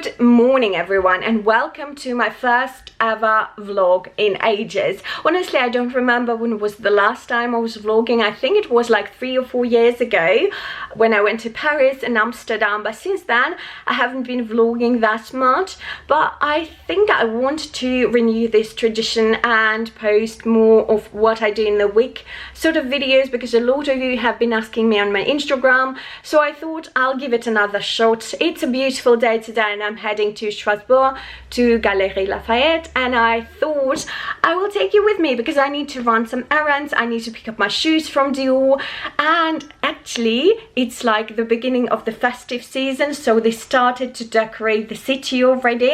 Good morning everyone, and welcome to my first ever vlog in ages. Honestly, I don't remember when was the last time I was vlogging. I think it was like 3 or 4 years ago when I went to Paris and Amsterdam, but since then I haven't been vlogging that much. But I think I want to renew this tradition and post more of what I do in the week sort of videos, because a lot of you have been asking me on my Instagram, so I thought I'll give it another shot. It's a beautiful day today and I'm heading to Strasbourg to Galerie Lafayette, and I thought I will take you with me because I need to run some errands. I need to pick up my shoes from Dior, and actually it's like the beginning of the festive season, so they started to decorate the city already,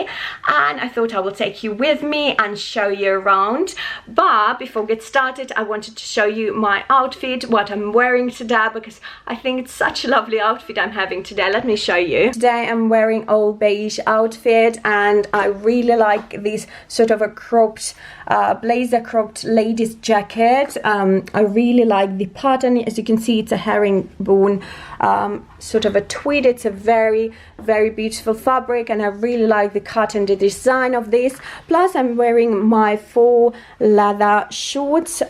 and I thought I will take you with me and show you around. But before we get started, I wanted to show you my outfit, what I'm wearing today, because I think it's such a lovely outfit I'm having today. Let me show you. Today I'm wearing all beige outfit, and I really like this sort of a cropped blazer cropped ladies jacket. I really like the pattern. As you can see, it's a herringbone sort of a tweed. It's a very beautiful fabric, and I really like the cut and the design of this. Plus I'm wearing my faux leather shorts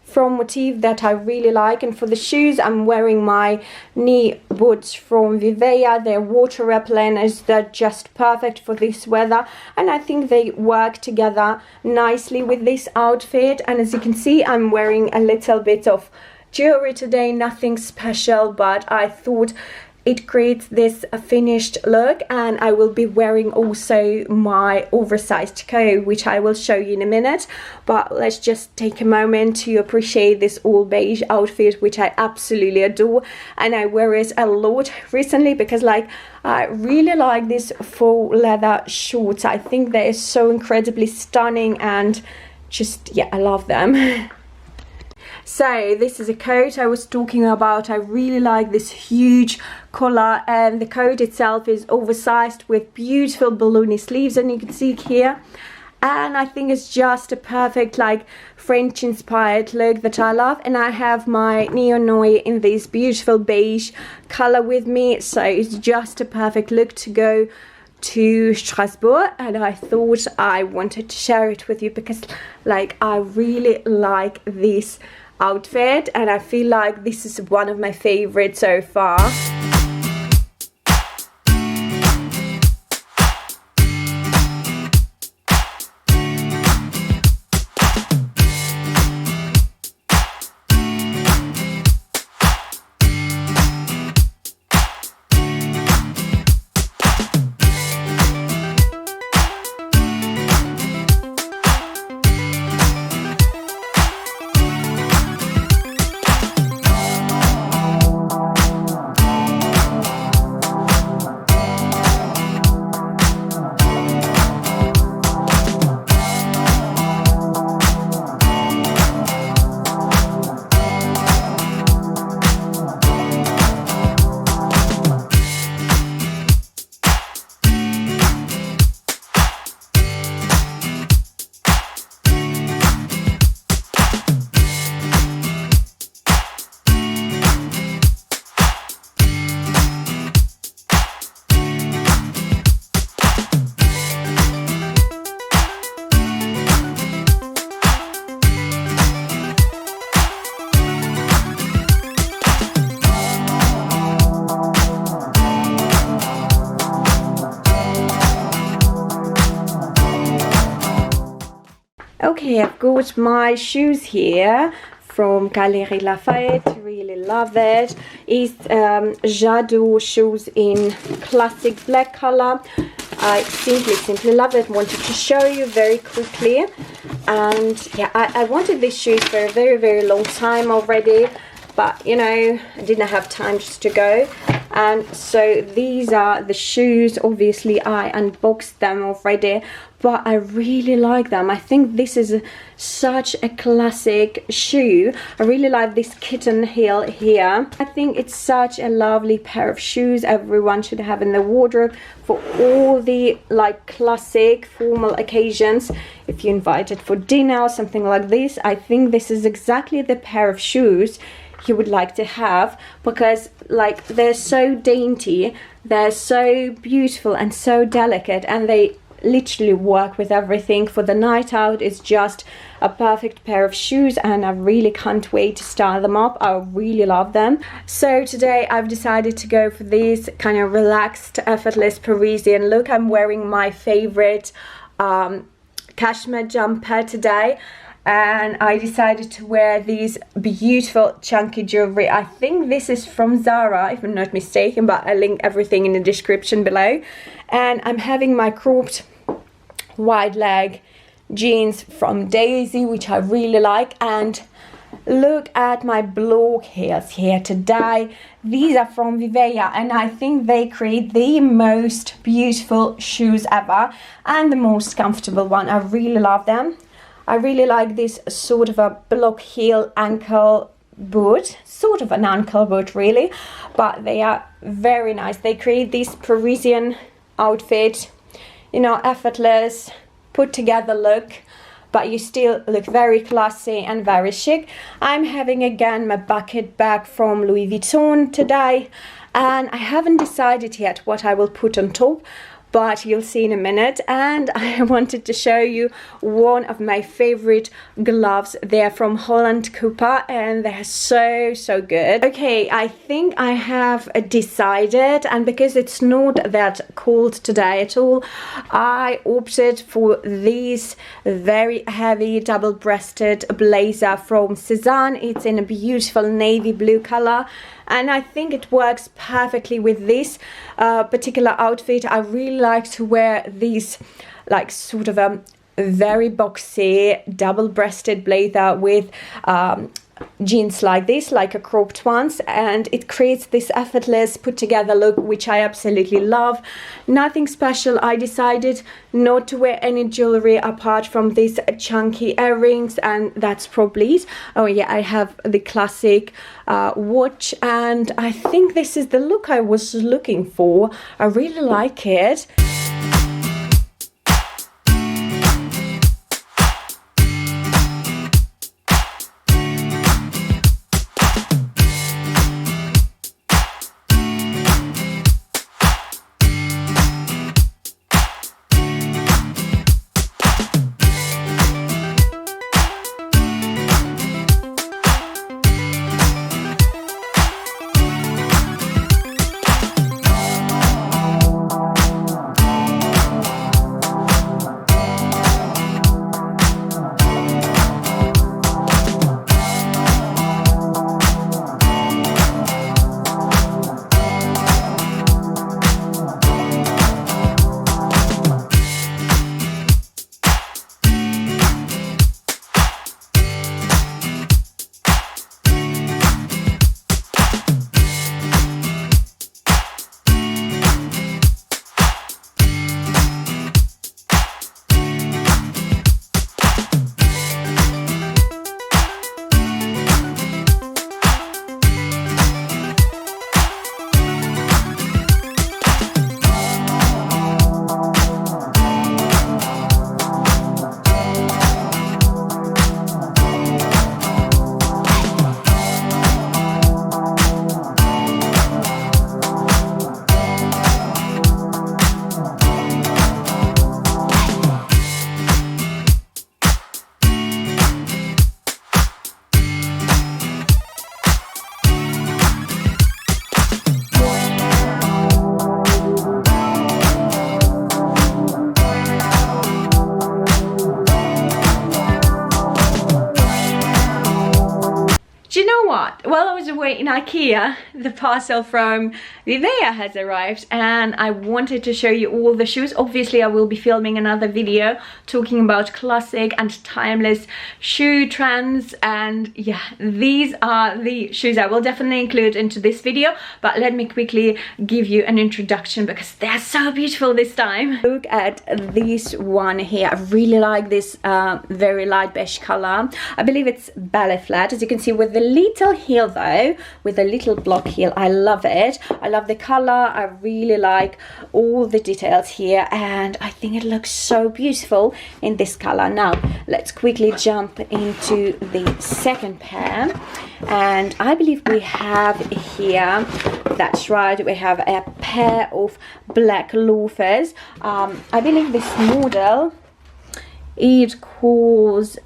from motif that I really like, and for the shoes I'm wearing my knee boots from Vivea. They're water repellent, as they're just perfect for this weather, and I think they work together nicely with this outfit. And as you can see, I'm wearing a little bit of jewelry today, nothing special, but I thought it creates this finished look. And I will be wearing also my oversized coat, which I will show you in a minute. But let's just take a moment to appreciate this all beige outfit, which I absolutely adore, and I wear it a lot recently because like I really like these faux leather shorts. I think they are so incredibly stunning, and just, yeah, I love them. So this is a coat I was talking about. I really like this huge collar, and the coat itself is oversized with beautiful balloony sleeves, and you can see it here. And I think it's just a perfect like French inspired look that I love. And I have my Neon Noir in this beautiful beige color with me, so it's just a perfect look to go to Strasbourg, and I thought I wanted to share it with you because like I really like this outfit, and I feel like this is one of my favorites so far. Okay, I've got my shoes here from Galerie Lafayette. Really love it. It's Jadot shoes in classic black color. I simply love it. Wanted to show you very quickly. And yeah, I wanted these shoes for a very long time already, but you know, I didn't have time just to go. And so these are the shoes. Obviously I unboxed them already, but I really like them. I think this is such a classic shoe. I really like this kitten heel here. I think it's such a lovely pair of shoes everyone should have in their wardrobe for all the like classic formal occasions. If you're invited for dinner or something like this, I think this is exactly the pair of shoes you would like to have, because like they're so dainty, they're so beautiful and so delicate, and they literally work with everything. For the night out, it's just a perfect pair of shoes, and I really can't wait to style them up. I really love them. So today I've decided to go for this kind of relaxed, effortless Parisian look. I'm wearing my favorite cashmere jumper today, and I decided to wear these beautiful chunky jewelry. I think this is from Zara, if I'm not mistaken, but I'll link everything in the description below. And I'm having my cropped wide leg jeans from Daisy, which I really like. And look at my blog heels here today. These are from Vivea, and I think they create the most beautiful shoes ever and the most comfortable one. I really love them. I really like this sort of a block heel ankle boot, sort of an ankle boot really, but they are very nice. They create this Parisian outfit, you know, effortless, put together look, but you still look very classy and very chic. I'm having again my bucket bag from Louis Vuitton today, and I haven't decided yet what I will put on top, but you'll see in a minute. And I wanted to show you one of my favorite gloves. They're from Holland Cooper, and they're so good. Okay, I think I have decided, and because it's not that cold today at all, I opted for this very heavy double-breasted blazer from Sezane. It's in a beautiful navy blue color, and I think it works perfectly with this particular outfit. I really like to wear these like sort of a very boxy double-breasted blazer with jeans like this, like a cropped ones, and it creates this effortless put together look, which I absolutely love. Nothing special. I decided not to wear any jewelry apart from these chunky earrings, and that's probably it. Oh yeah, I have the classic watch, and I think this is the look I was looking for. I really like it. While I was away in IKEA, the parcel from Vivea has arrived, and I wanted to show you all the shoes. Obviously I will be filming another video talking about classic and timeless shoe trends, and yeah, these are the shoes I will definitely include into this video, but let me quickly give you an introduction because they're so beautiful this time. Look at this one here. I really like this very light beige color. I believe it's ballet flat, as you can see, with the little heel heel though, with a little block heel. I love it. I love the color. I really like all the details here, and I think it looks so beautiful in this color. Now let's quickly jump into the second pair, and I believe we have here, that's right, we have a pair of black loafers. I believe this model, it calls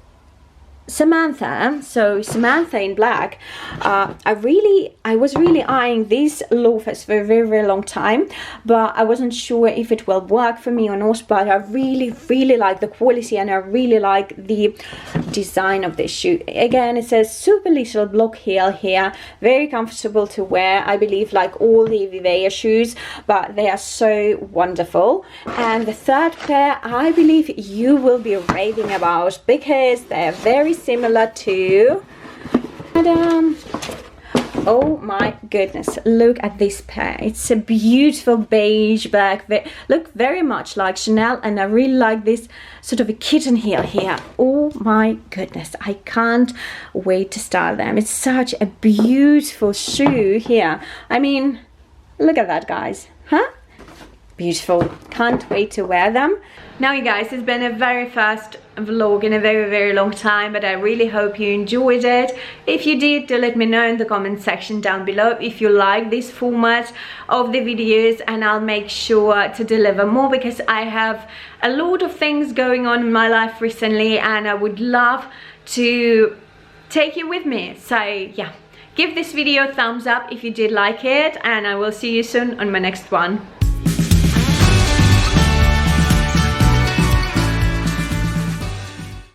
Samantha, so Samantha in black. I was really eyeing these loafers for a very, very long time, but I wasn't sure if it will work for me or not. But I really, really like the quality, and I really like the design of this shoe. Again, it says super little block heel here, very comfortable to wear. I believe like all the Vivaia shoes, but they are so wonderful. And the third pair, I believe you will be raving about, because they are very similar to, oh my goodness, look at this pair. It's a beautiful beige black, look very much like Chanel, and I really like this sort of a kitten heel here. Oh my goodness, I can't wait to style them. It's such a beautiful shoe here. I mean, look at that, guys, huh? Beautiful. Can't wait to wear them. Now you guys, it's been a very first vlog in a very, very long time, but I really hope you enjoyed it. If you did, do let me know in the comment section down below if you like this format of the videos, and I'll make sure to deliver more, because I have a lot of things going on in my life recently, and I would love to take you with me. So yeah, give this video a thumbs up if you did like it, and I will see you soon on my next one.